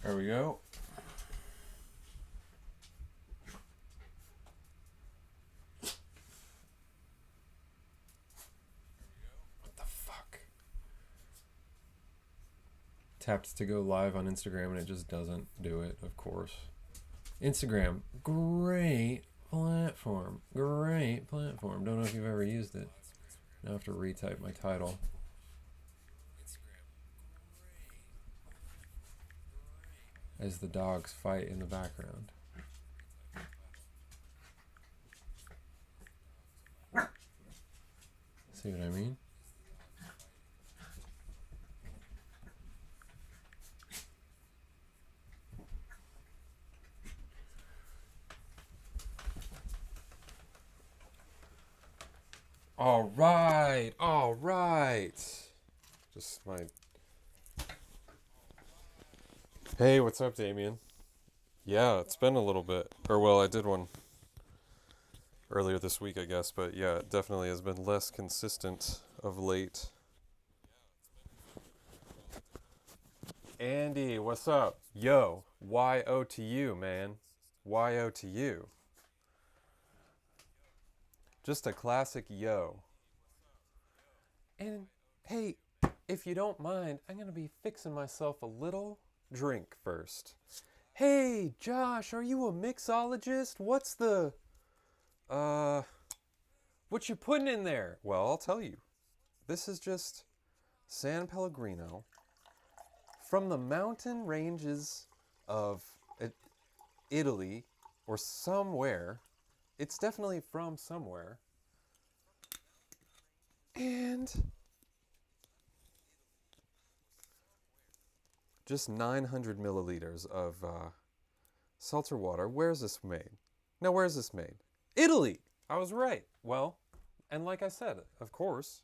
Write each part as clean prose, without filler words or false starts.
There we go. What the fuck? Tapped to go live on Instagram and it just doesn't do it, of course. Instagram, great platform. Great platform. Don't know if you've ever used it. Now I have to retype my title. As the dogs fight in the background. See what I mean? All right, all right. Just my... Hey, what's up, Damien? Yeah, it's been a little bit. Or, well, I did one earlier this week, I guess. But, yeah, it definitely has been less consistent of late. Andy, what's up? Yo, Y-O to you, man. Y-O to you. Just a classic yo. And, hey, if you don't mind, I'm going to be fixing myself a little drink first. Hey, Josh, are you a mixologist? What's the... what you putting in there? Well, I'll tell you. This is just San Pellegrino from the mountain ranges of Italy or somewhere. It's definitely from somewhere. And just 900 milliliters of seltzer water. Where's this made? Now, where's this made? Italy! I was right. Well, and like I said, of course,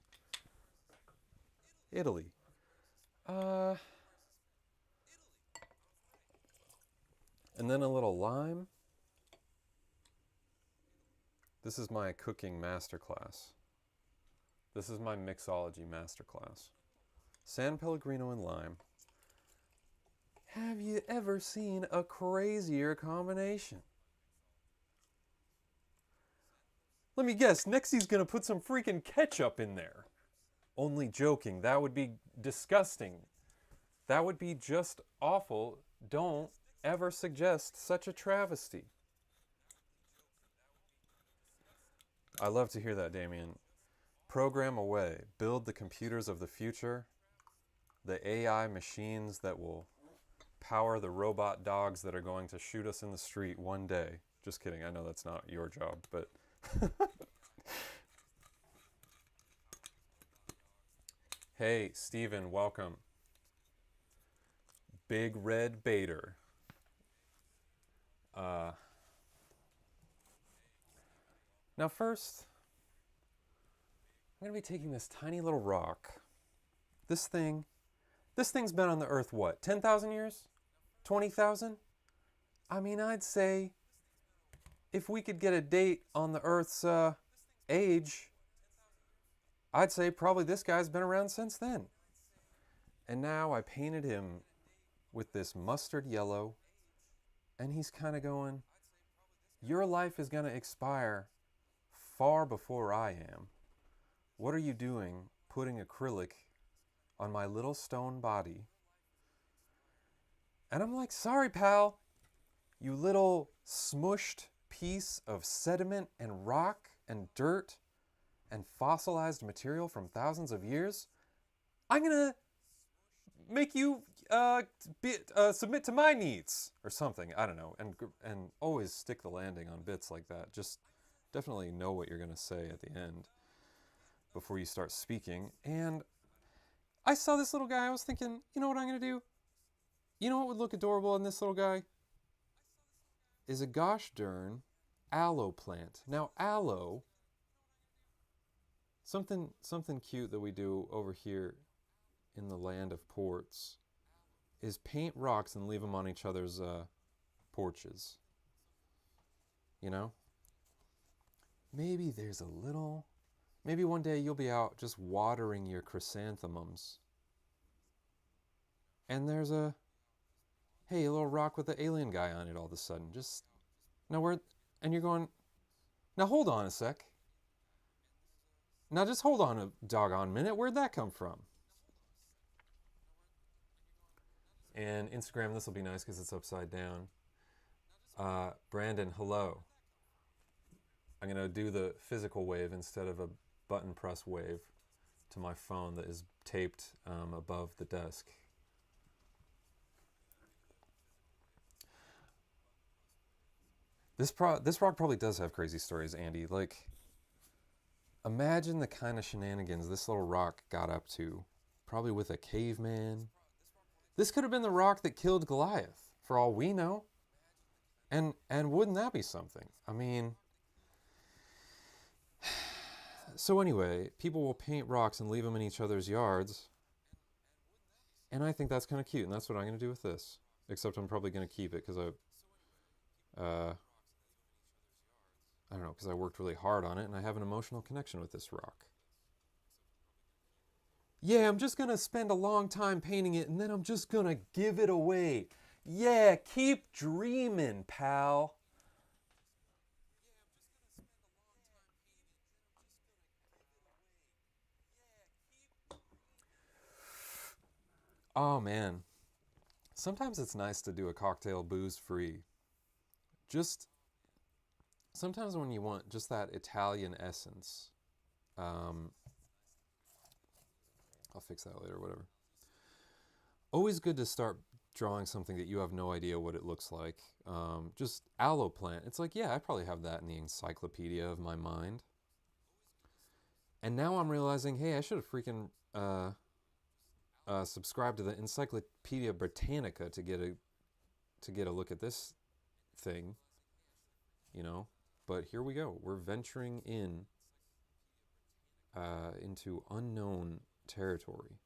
Italy. And then a little lime. This is my cooking masterclass. This is my mixology masterclass. San Pellegrino and lime. Have you ever seen a crazier combination? Let me guess, Nexie's gonna put some freaking ketchup in there. Only joking, that would be disgusting. That would be just awful. Don't ever suggest such a travesty. I love to hear that, Damien. Program away. Build the computers of the future. The AI machines that will power the robot dogs that are going to shoot us in the street one day. Just kidding. I know that's not your job, but... Hey, Steven, welcome. Big Red Bader. Now first, I'm going to be taking this tiny little rock. This thing's been on the earth, what, 10,000 years? 20,000? I mean, I'd say if we could get a date on the earth's age, I'd say probably this guy's been around since then. And now I painted him with this mustard yellow, and he's kind of going, your life is going to expire far before I am. What are you doing putting acrylic on my little stone body? And I'm like, sorry, pal, you little smushed piece of sediment and rock and dirt and fossilized material from thousands of years. I'm going to make you submit to my needs or something. I don't know. And always stick the landing on bits like that. Just definitely know what you're going to say at the end before you start speaking. And I saw this little guy. I was thinking, you know what I'm going to do? You know what would look adorable in this little guy? Is a gosh darn aloe plant. Now, aloe, something cute that we do over here in the land of ports is paint rocks and leave them on each other's porches. You know? Maybe there's a little... Maybe one day you'll be out just watering your chrysanthemums. And there's a hey, a little rock with the alien guy on it all of a sudden. Just, now where, and you're going, now hold on a sec. Now just hold on a doggone minute. Where'd that come from? And Instagram, this will be nice because it's upside down. Brandon, hello. I'm going to do the physical wave instead of a button press wave to my phone that is taped above the desk. This rock probably does have crazy stories, Andy. Like, imagine the kind of shenanigans this little rock got up to. Probably with a caveman. This could have been the rock that killed Goliath, for all we know. And wouldn't that be something? I mean, so anyway, people will paint rocks and leave them in each other's yards. And I think that's kind of cute, and that's what I'm going to do with this. Except I'm probably going to keep it because I don't know, because I worked really hard on it and I have an emotional connection with this rock. Yeah, I'm just going to spend a long time painting it and then I'm just going to give it away. Yeah, keep dreaming, pal. Oh man, sometimes it's nice to do a cocktail booze free. Just sometimes when you want just that Italian essence. I'll fix that later, whatever. Always good to start drawing something that you have no idea what it looks like. Just aloe plant. It's like, yeah, I probably have that in the encyclopedia of my mind. And now I'm realizing, hey, I should have freaking subscribed to the Encyclopedia Britannica to get a look at this thing, you know. But here we go. We're venturing into unknown territory.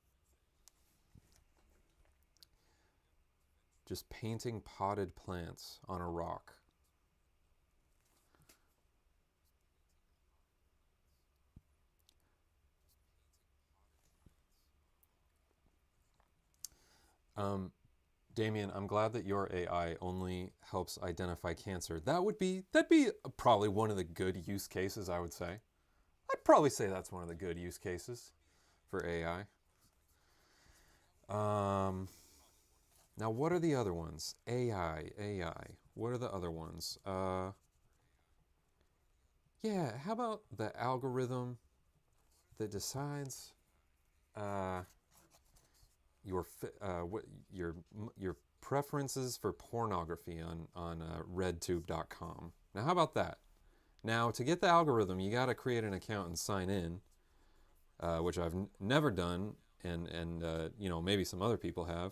Just painting potted plants on a rock. Damien, I'm glad that your AI only helps identify cancer. That'd be probably one of the good use cases, I would say. I'd probably say that's one of the good use cases for AI. Now what are the other ones? AI. What are the other ones? Yeah, how about the algorithm that decides your preferences for pornography on redtube.com. Now, how about that? Now, to get the algorithm, you got to create an account and sign in, which I've never done, and maybe some other people have.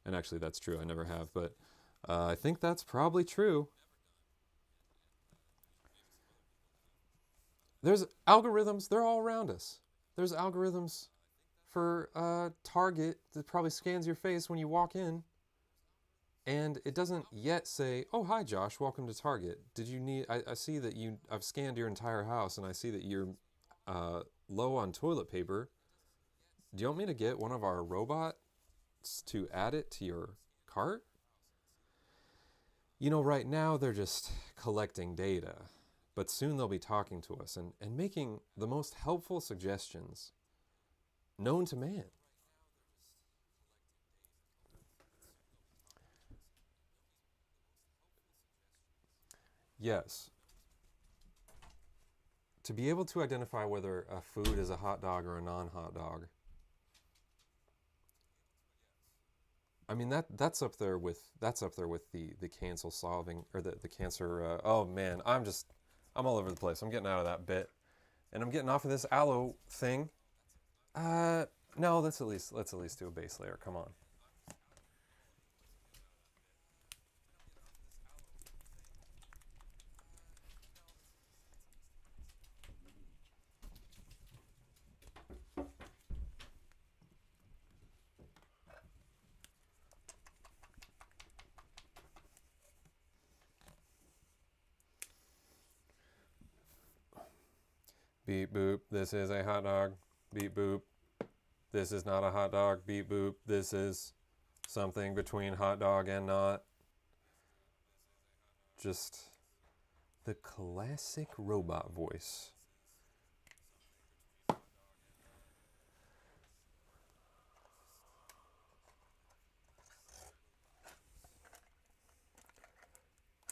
And actually, that's true. I never have, but I think that's probably true. There's algorithms. They're all around us. There's algorithms for Target that probably scans your face when you walk in. And it doesn't yet say, oh, hi, Josh, welcome to Target. Did you need, I see that I've scanned your entire house and I see that you're low on toilet paper. Do you want me to get one of our robots to add it to your cart? You know, right now they're just collecting data, but soon they'll be talking to us and making the most helpful suggestions known to man. Yes. To be able to identify whether a food is a hot dog or a non-hot dog. I mean that's up there with the cancel solving or the cancer. Oh man, I'm all over the place. I'm getting out of that bit, and I'm getting off of this aloe thing. No, let's at least do a base layer. Come on. Beep boop, this is a hot dog. Beep boop, this is not a hot dog. Beep boop, this is something between hot dog and not. Just the classic robot voice.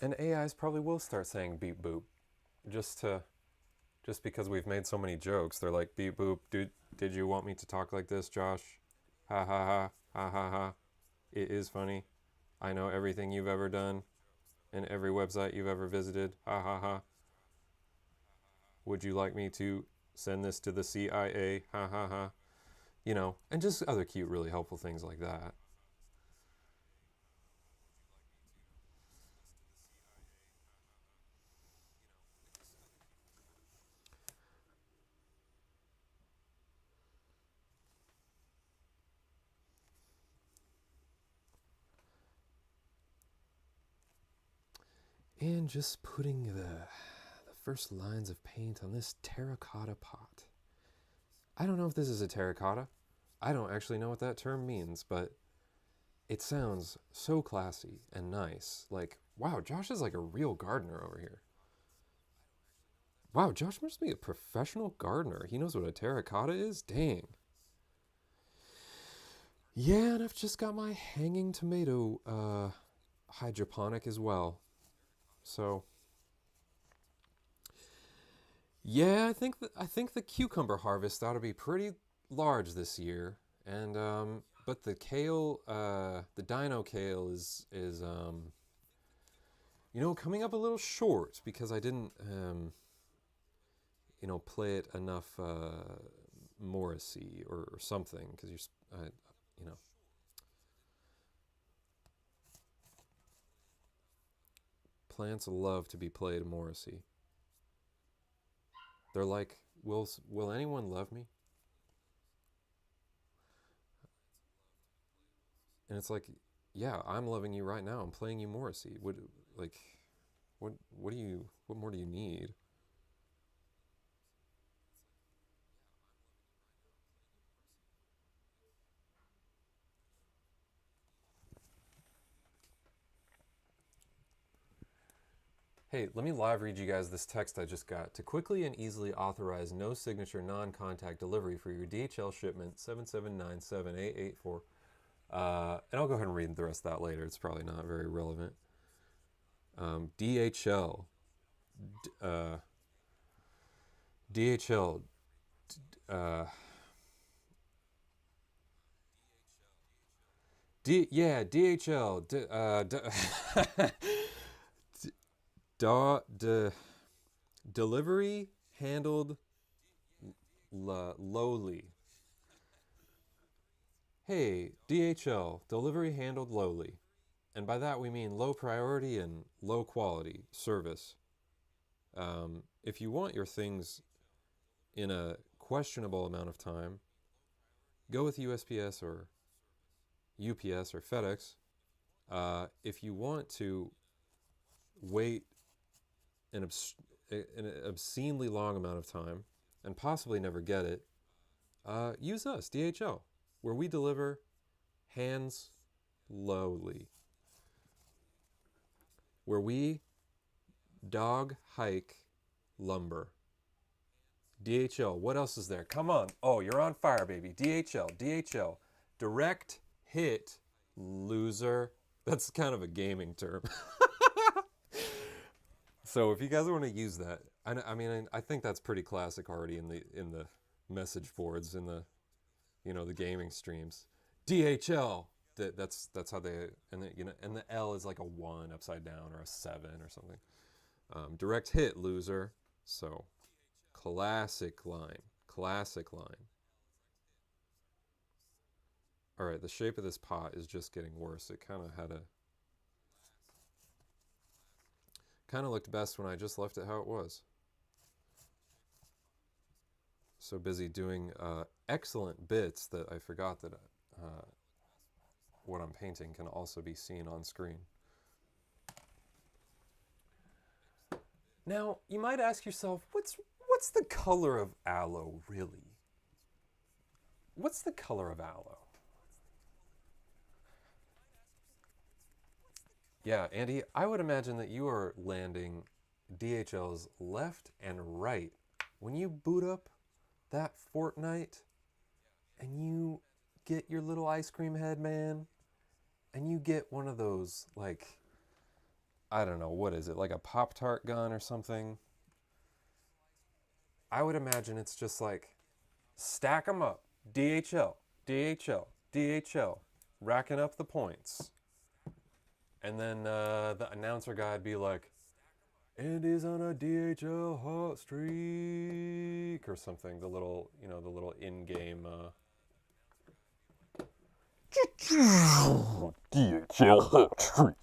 And AIs probably will start saying beep boop, just because we've made so many jokes. They're like, beep boop, did you want me to talk like this, Josh? Ha ha ha, ha ha ha. It is funny. I know everything you've ever done and every website you've ever visited. Ha ha ha. Would you like me to send this to the CIA? Ha ha ha. You know, and just other cute, really helpful things like that. And just putting the first lines of paint on this terracotta pot. I don't know if this is a terracotta. I don't actually know what that term means, but it sounds so classy and nice. Like, wow, Josh is like a real gardener over here. Wow, Josh must be a professional gardener. He knows what a terracotta is? Dang. Yeah, and I've just got my hanging tomato hydroponic as well. So yeah, I think the cucumber harvest ought to be pretty large this year, and but the kale, the dino kale is you know, coming up a little short because I didn't you know, play it enough Morrissey or something because you know. Plants love to be played Morrissey. They're like, will anyone love me? And it's like, yeah, I'm loving you right now. I'm playing you Morrissey. Like, what more do you need? Hey, let me live read you guys this text I just got. To quickly and easily authorize no signature non-contact delivery for your DHL shipment 7797884. And I'll go ahead and read the rest of that later. It's probably not very relevant. DHL. DHL. Yeah, DHL. Delivery handled lowly. Hey, DHL, delivery handled lowly. And by that we mean low priority and low quality service. If you want your things in a questionable amount of time, go with USPS or UPS or FedEx. If you want to wait an obscenely long amount of time and possibly never get it, use us, DHL, where we deliver hands lowly, where we dog hike lumber. DHL, what else is there? Come on. Oh, you're on fire, baby. DHL. Direct hit loser. That's kind of a gaming term. So if you guys want to use that, I mean, I think that's pretty classic already in the message boards, in the, you know, the gaming streams. DHL. That's how they, and the, you know, and the L is like a 1 upside down or a 7 or something. Direct hit loser. So classic line. All right, the shape of this pot is just getting worse. It kind of looked best when I just left it how it was. So busy doing excellent bits that I forgot that what I'm painting can also be seen on screen. Now, you might ask yourself, what's the color of aloe really? What's the color of aloe? Yeah, Andy, I would imagine that you are landing DHLs left and right. When you boot up that Fortnite and you get your little ice cream head, man, and you get one of those, like, I don't know, what is it, like a Pop-Tart gun or something? I would imagine it's just like, stack them up, DHL, DHL, DHL, racking up the points. And then the announcer guy'd be like, Andy's on a DHL hot streak or something. The little, the little in-game. DHL hot streak.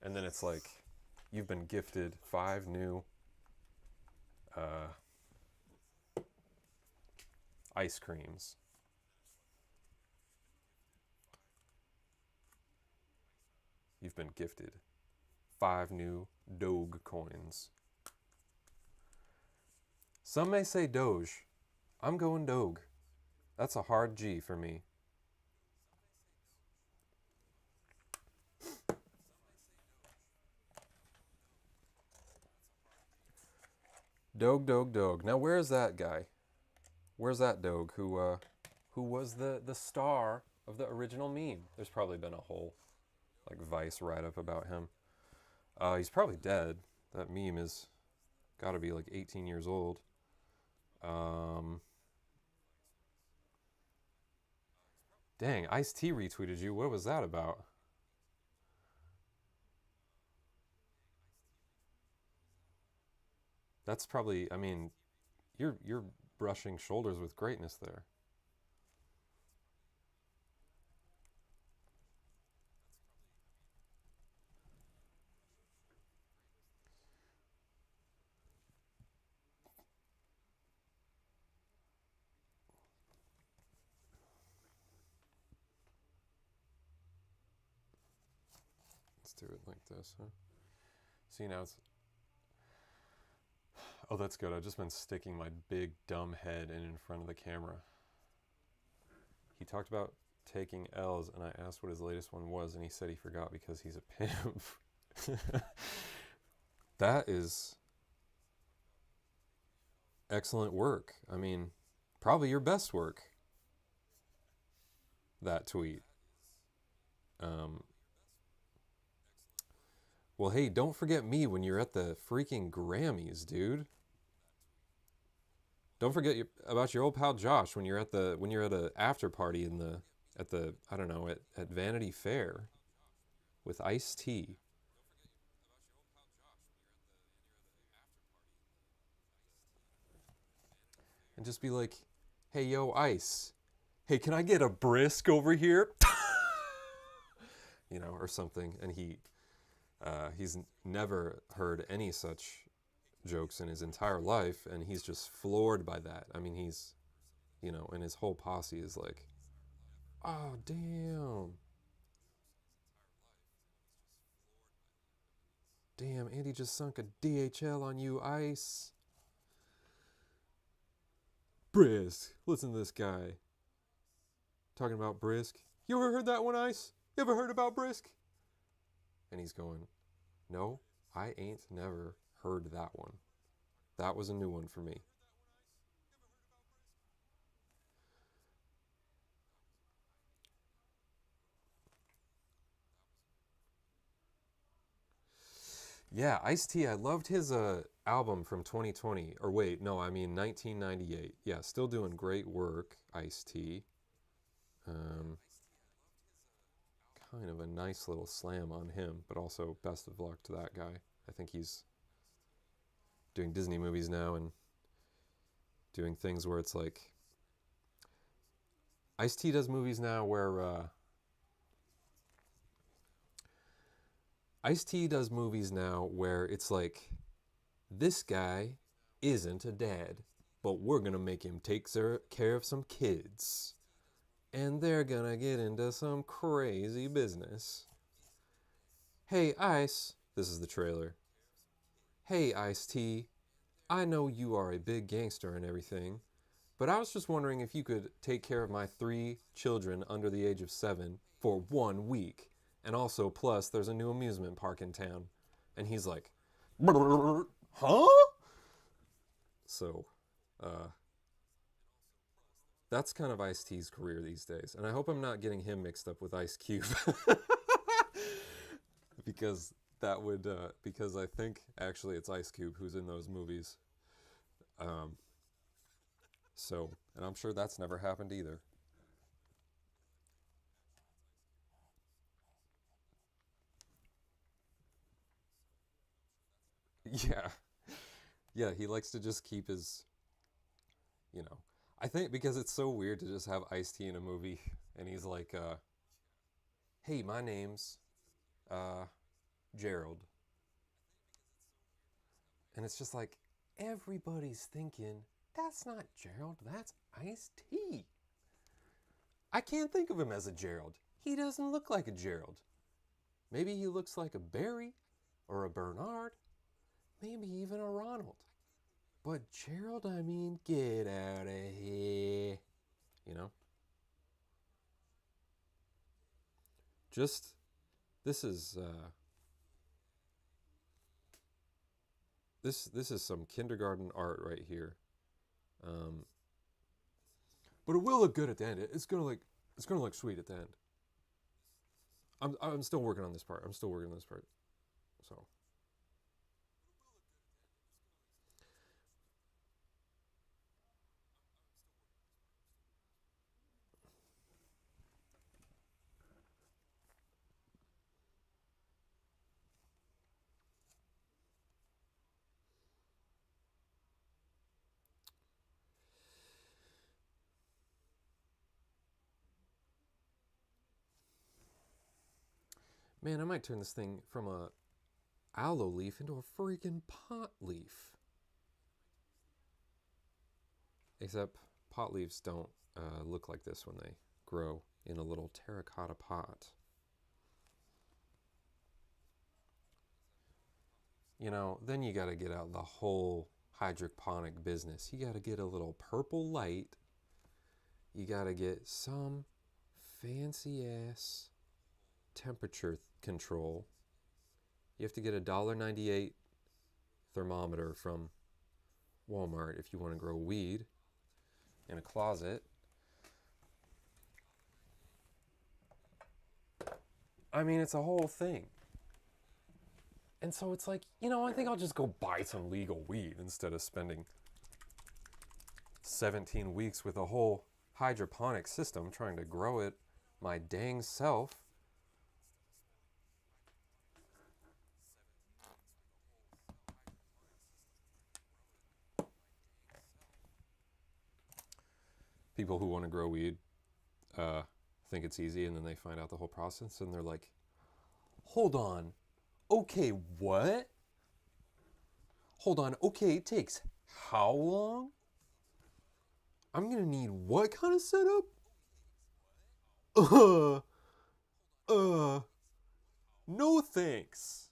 And then it's like, you've been gifted 5 new uh, ice creams. You've been gifted 5 new Doge coins. Some may say Doge. I'm going Doge. That's a hard G for me. Doge, Doge, Doge. Now where's that guy? Where's that Doge who was the star of the original meme? There's probably been a whole like Vice write-up about him. He's probably dead. That meme is got to be like 18 years old. Dang, Ice-T retweeted you. What was that about? That's probably, I mean, you're brushing shoulders with greatness there. Let's do it like this, huh? See, now it's... Oh, that's good. I've just been sticking my big dumb head in front of the camera. He talked about taking L's, and I asked what his latest one was, and he said he forgot because he's a pimp. That is excellent work. I mean, probably your best work, that tweet. Um, well, hey, don't forget me when you're at the freaking Grammys, dude. Don't forget about your old pal Josh when you're at a after party at the I don't know at Vanity Fair with Ice-T. And just be like, hey, yo, Ice. Hey, can I get a brisk over here? Or something. And he's never heard any such jokes in his entire life, and he's just floored by that. I mean, he's, and his whole posse is like, oh, damn. Damn, Andy just sunk a DHL on you, Ice. Brisk. Listen to this guy. Talking about Brisk. You ever heard that one, Ice? You ever heard about Brisk? And he's going, no, I ain't never heard that one. That was a new one for me. Yeah, Ice-T, I loved his album from 2020. Or wait, no, I mean 1998. Yeah, still doing great work, Ice-T. Kind of a nice little slam on him, but also best of luck to that guy. I think he's doing Disney movies now and doing things where it's like... Ice-T does movies now where... Ice-T does movies now where it's like, this guy isn't a dad, but we're gonna make him take care of some kids. And they're gonna get into some crazy business. Hey, Ice, this is the trailer. Hey, Ice-T, I know you are a big gangster and everything, But I was just wondering if you could take care of my 3 children under the age of 7 for 1 week. And also, plus, there's a new amusement park in town. And he's like, huh? So, that's kind of Ice-T's career these days. And I hope I'm not getting him mixed up with Ice Cube. because that would, because I think actually it's Ice Cube who's in those movies. So, and I'm sure that's never happened either. Yeah. Yeah, he likes to just keep his, you know. I think because it's so weird to just have Ice-T in a movie and he's like, hey, my name's uh, Gerald. And it's just like, everybody's thinking, that's not Gerald, that's Ice-T. I can't think of him as a Gerald. He doesn't look like a Gerald. Maybe he looks like a Barry or a Bernard, maybe even a Ronald. But Gerald, I mean, get out of here. You know? Just, this is, this is some kindergarten art right here. Um, but it will look good at the end. It's gonna look sweet at the end. I'm still working on this part. I'm still working on this part. So man, I might turn this thing from a aloe leaf into a freaking pot leaf. Except pot leaves don't look like this when they grow in a little terracotta pot. You know, then you got to get out the whole hydroponic business. You got to get a little purple light. You got to get some fancy ass temperature control. You have to get a $1.98 thermometer from Walmart if you want to grow weed in a closet. I mean, it's a whole thing. And so it's like, you know, I think I'll just go buy some legal weed instead of spending 17 weeks with a whole hydroponic system trying to grow it my dang self. People who want to grow weed think it's easy, and then they find out the whole process and they're like, hold on, okay, what? Hold on, okay, it takes how long? I'm gonna need what kind of setup? Uh, uh, no thanks.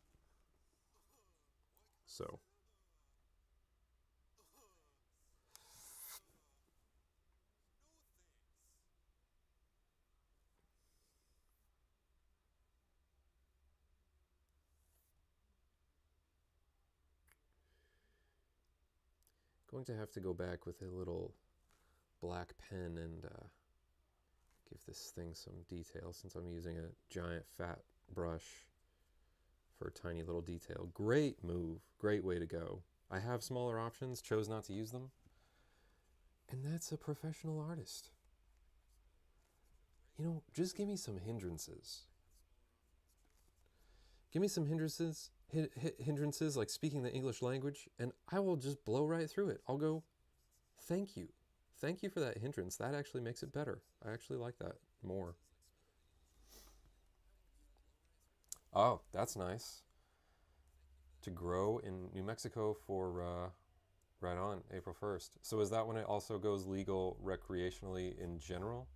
So, going to have to go back with a little black pen and give this thing some detail since I'm using a giant fat brush for a tiny little detail. Great move. Great way to go. I have smaller options, chose not to use them. And that's a professional artist. You know, just give me some hindrances. Give me some hindrances like speaking the English language, and I will just blow right through it. I'll go, thank you. Thank you for that hindrance. That actually makes it better. I actually like that more. Oh, that's nice. To grow in New Mexico for right on April 1st. So is that when it also goes legal recreationally in general?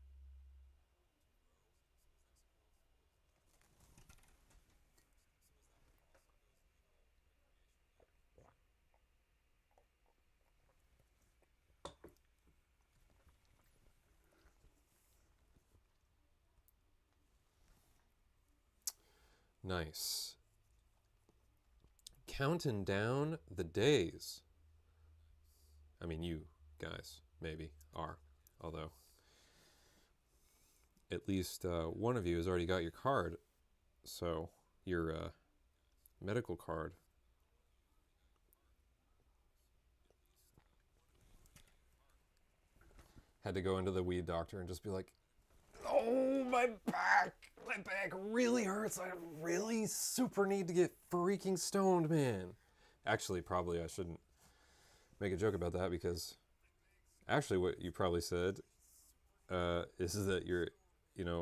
Nice. Counting down the days. I mean, you guys maybe are, although at least one of you has already got your card, so your medical card. Had to go into the weed doctor and just be like, oh, my back really hurts. I really super need to get freaking stoned, man. Actually, probably I shouldn't make a joke about that, because actually what you probably said is that you're,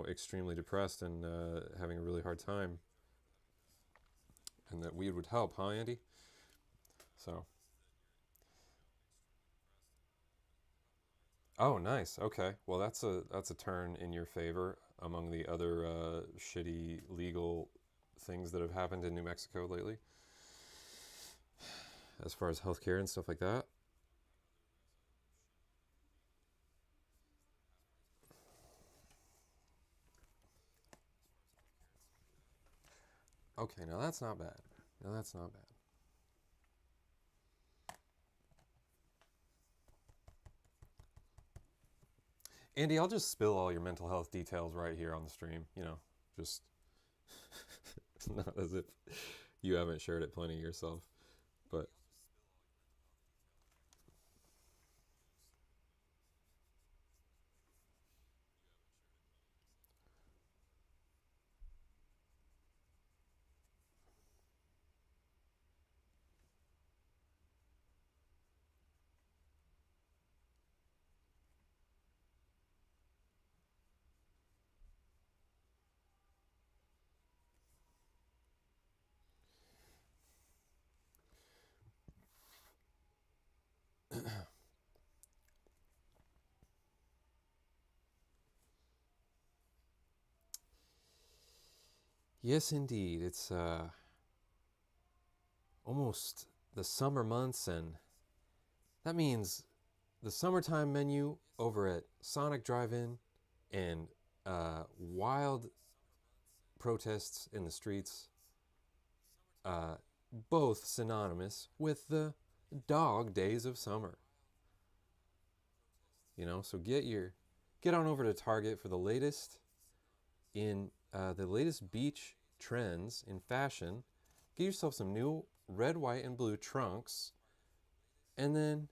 extremely depressed and having a really hard time, and that weed would help, huh, Andy? So. Oh, nice. Okay. Well, that's a turn in your favor among the other shitty legal things that have happened in New Mexico lately, as far as healthcare and stuff like that. Okay, now that's not bad. Now that's not bad. Andy, I'll just spill all your mental health details right here on the stream. Just not as if you haven't shared it plenty yourself. But yes, indeed, it's almost the summer months, and that means the summertime menu over at Sonic Drive-In and wild protests in the streets, both synonymous with the dog days of summer. So get on over to Target for the latest in the latest beach trends in fashion. Get yourself some new red, white, and blue trunks, and then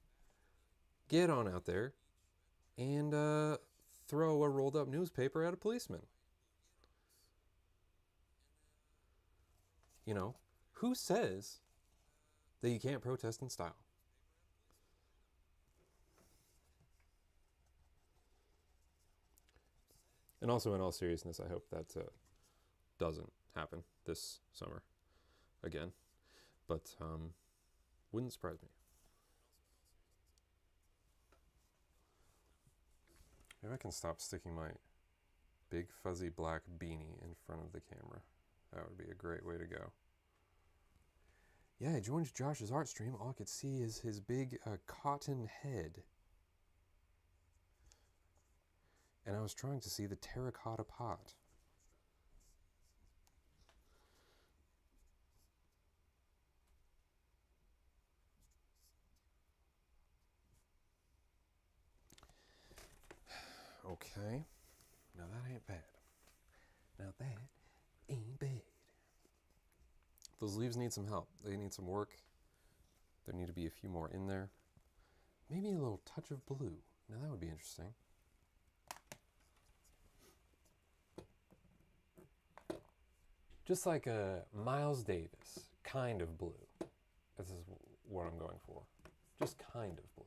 get on out there and throw a rolled up newspaper at a policeman. Who says that you can't protest in style? And also, in all seriousness, I hope that doesn't happen this summer again. But wouldn't surprise me. Maybe I can stop sticking my big fuzzy black beanie in front of the camera. That would be a great way to go. Yeah, I joined Josh's art stream. All I could see is his big cotton head. And I was trying to see the terracotta pot. Okay. Now that ain't bad. Now that ain't bad. Those leaves need some help. They need some work. There need to be a few more in there. Maybe a little touch of blue. Now that would be interesting. Just like a Miles Davis kind of blue. This is what I'm going for. Just kind of blue.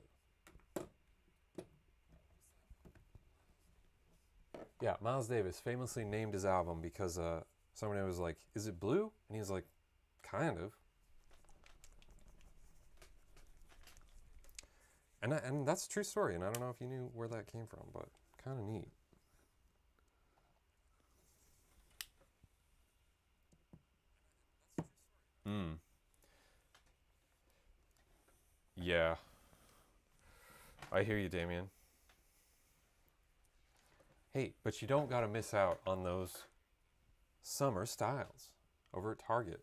Yeah, Miles Davis famously named his album because somebody was like, "Is it blue?" And he was like, "Kind of." And that's a true story, and I don't know if you knew where that came from, but kind of neat. Yeah. I hear you, Damien. Hey, but you don't gotta miss out on those summer styles. over at Target,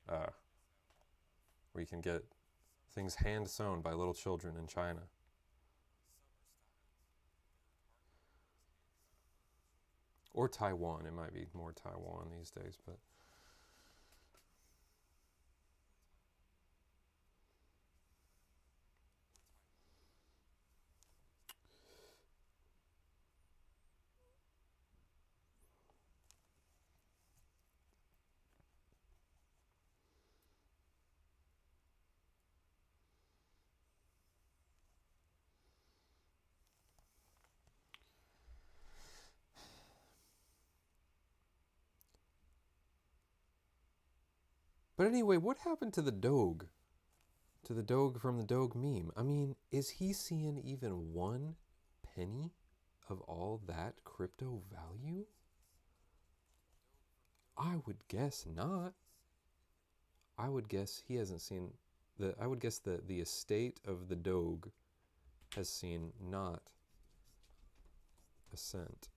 where you can get things hand sewn by little children in China. Or Taiwan. It might be more Taiwan these days, but anyway, what happened to the Doge? To the Doge from the Doge meme? I mean, is he seeing even 1 penny of all that crypto value? I would guess not. I would guess he hasn't seen I would guess that the estate of the Doge has seen not a cent.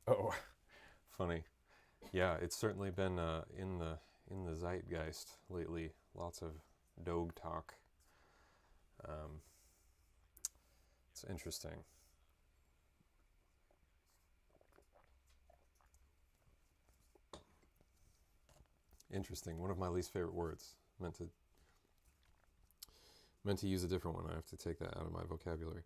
Oh, funny. Yeah, it's certainly been in the zeitgeist lately. Lots of Doge talk. It's interesting. Interesting. One of my least favorite words. Meant to use a different one. I have to take that out of my vocabulary.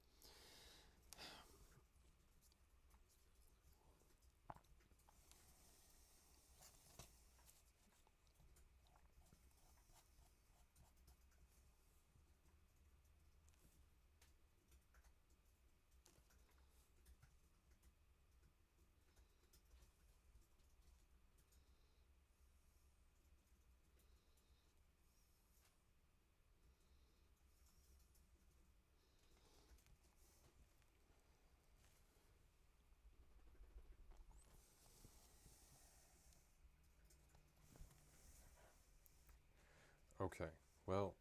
Okay. Well,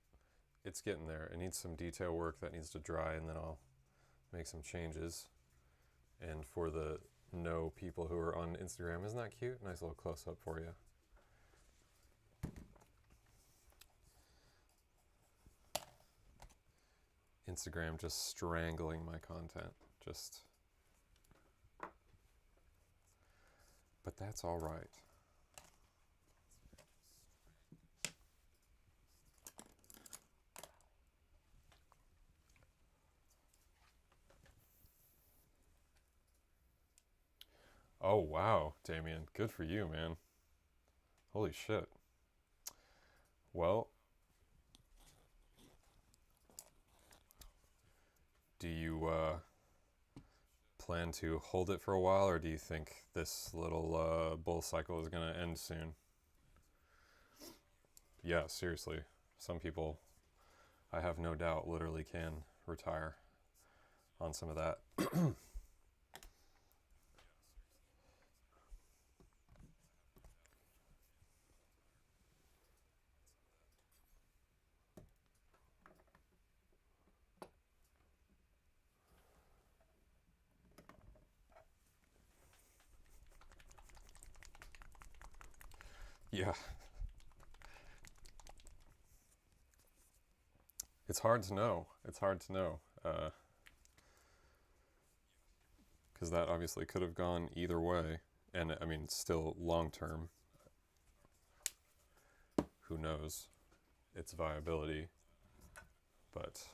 it's getting there. It needs some detail work that needs to dry, and then I'll make some changes. And for the people who are on Instagram, isn't that cute? Nice little close-up for you. Instagram just strangling my content. But that's all right. Oh, wow, Damien. Good for you, man. Holy shit. Well, do you plan to hold it for a while, or do you think this little bull cycle is going to end soon? Yeah, seriously. Some people, I have no doubt, literally can retire on some of that. Yeah. It's hard to know. It's hard to know. Because that obviously could have gone either way. And I mean, still long term, who knows its viability. But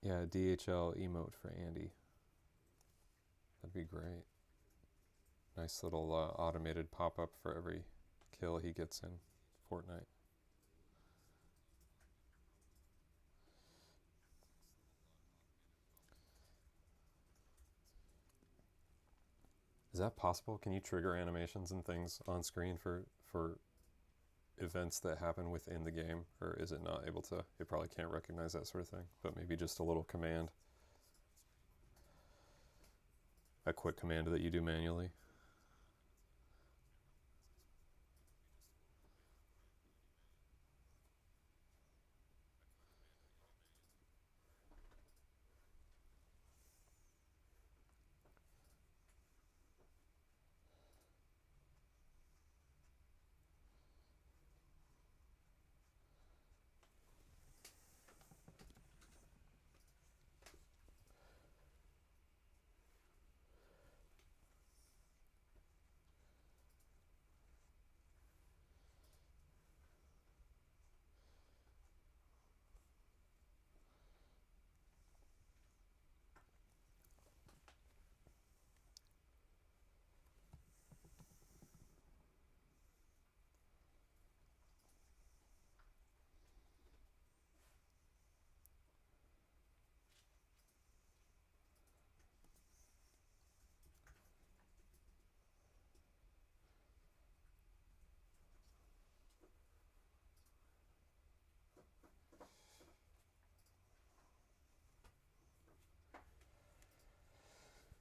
Yeah, DHL emote for Andy. That'd be great. Nice little automated pop-up for every kill he gets in Fortnite. Is that possible? Can you trigger animations and things on screen for events that happen within the game? Or is it not able to? It probably can't recognize that sort of thing, but maybe just a little command. A quick command that you do manually.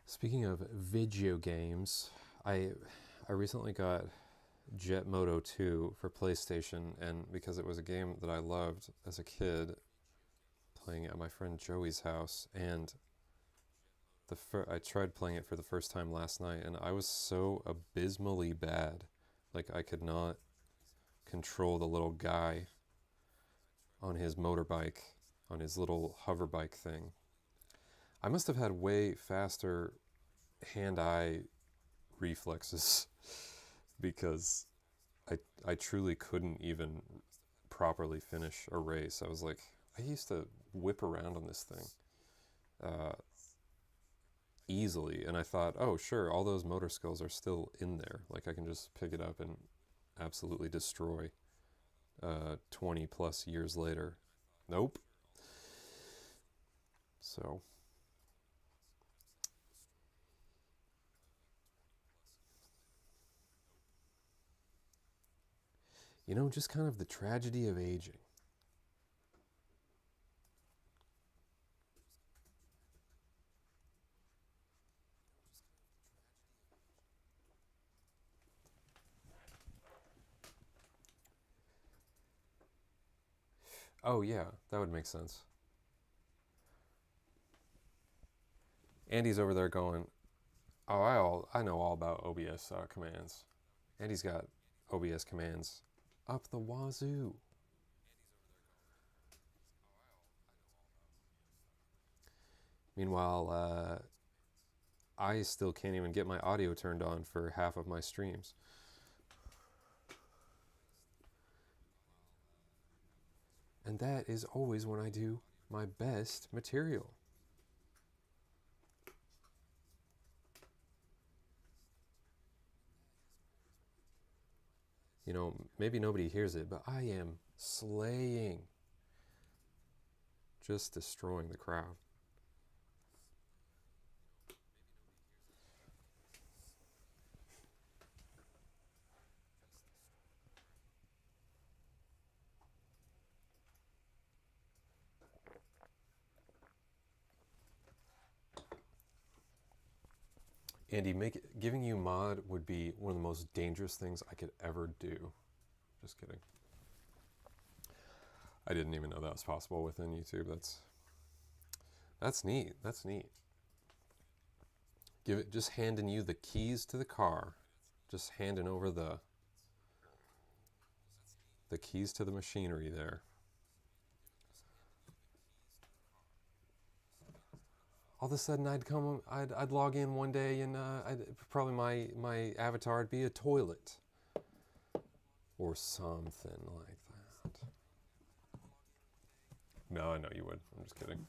Speaking of video games, I recently got Jet Moto 2 for PlayStation, and because it was a game that I loved as a kid, playing at my friend Joey's house, and I tried playing it for the first time last night, and I was so abysmally bad. Like, I could not control the little guy on his motorbike, on his little hover bike thing. I must have had way faster hand-eye reflexes because I truly couldn't even properly finish a race. I was like, I used to whip around on this thing easily, and I thought, oh sure, all those motor skills are still in there. Like, I can just pick it up and absolutely destroy 20 plus years later. Nope. So just kind of the tragedy of aging. Oh yeah, that would make sense. Andy's over there going, oh, I know all about OBS commands. Andy's got OBS commands up the wazoo. Meanwhile, I still can't even get my audio turned on for half of my streams. And that is always when I do my best material. Maybe nobody hears it, but I am slaying. Just destroying the crowd. Andy, giving you mod would be one of the most dangerous things I could ever do. Just kidding. I didn't even know that was possible within YouTube. That's neat. That's neat. Just handing you the keys to the car. Just handing over the keys to the machinery there. All of a sudden I'd log in one day and probably my avatar would be a toilet or something like that. No, I know you would. I'm just kidding.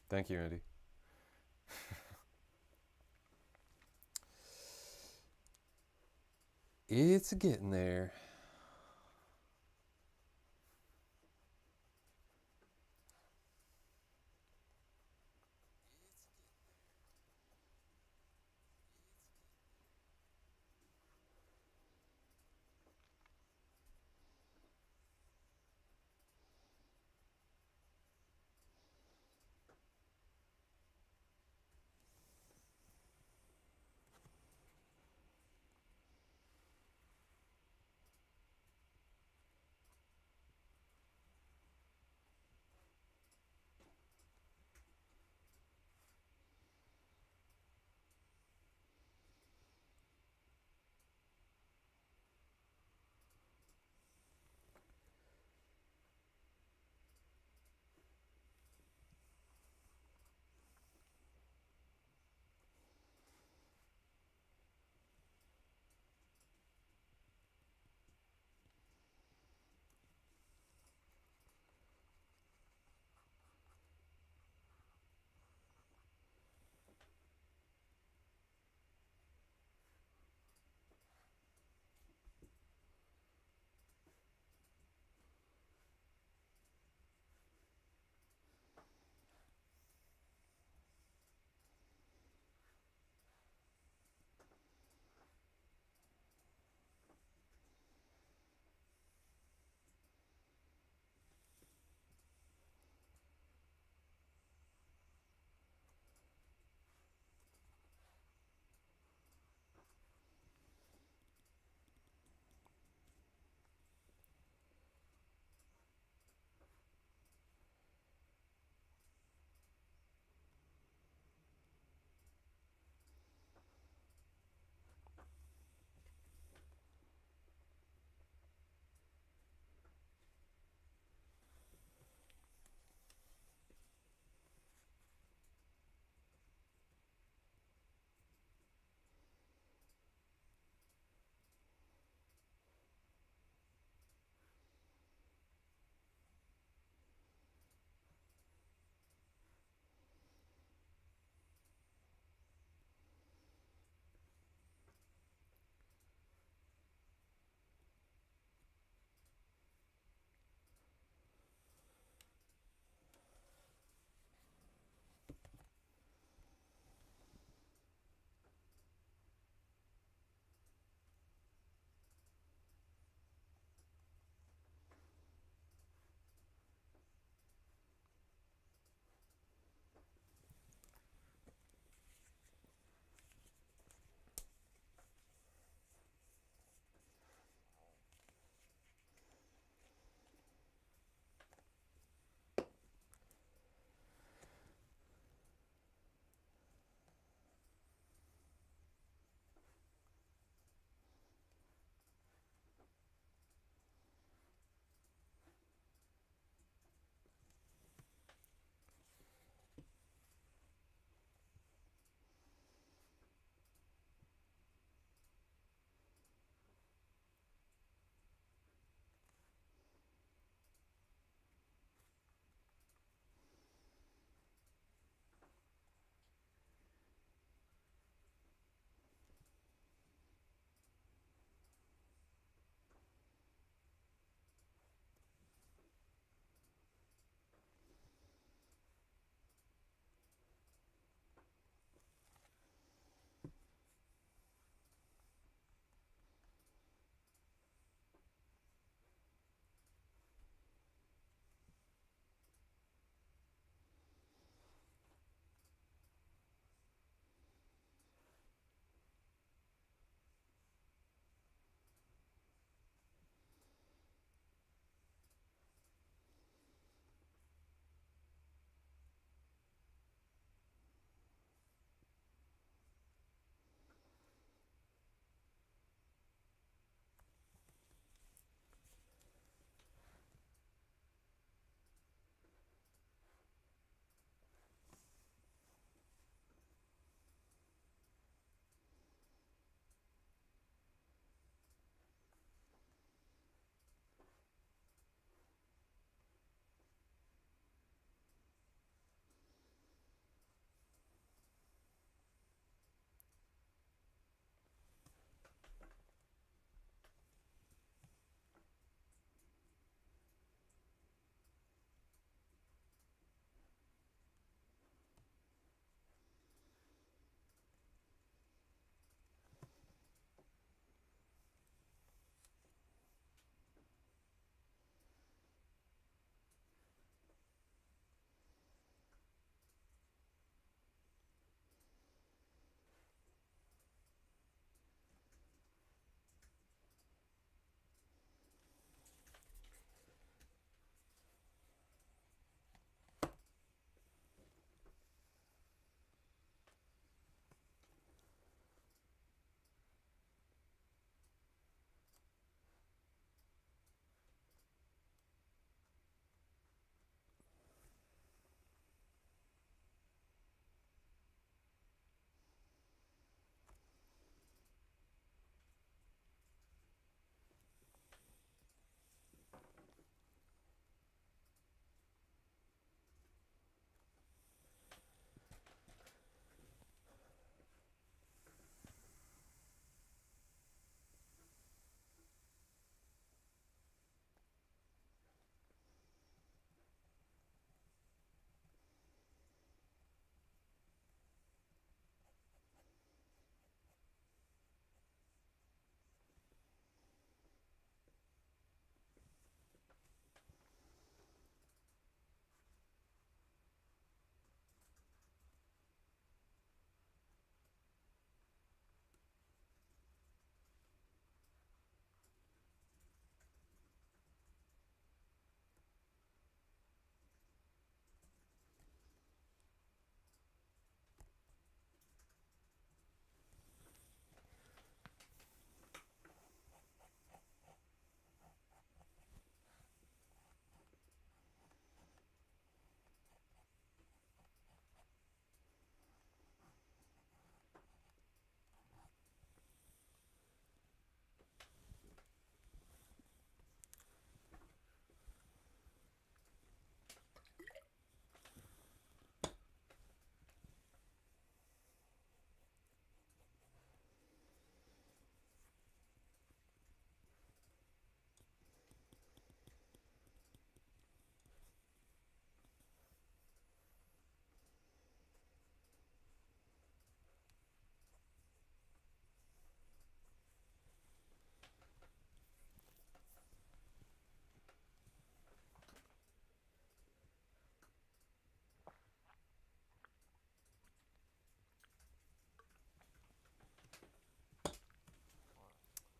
Thank you, Andy. It's getting there.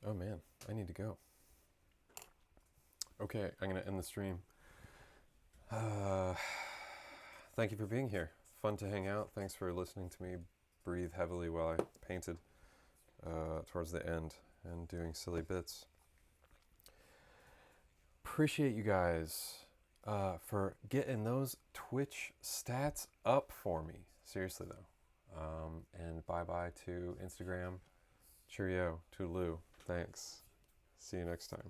Oh man, I need to go. Okay, I'm gonna end the stream. Thank you for being here. Fun to hang out. Thanks for listening to me breathe heavily while I painted towards the end and doing silly bits. Appreciate you guys for getting those Twitch stats up for me. Seriously though. And bye-bye to Instagram. Cheerio. Toodaloo. Thanks. See you next time.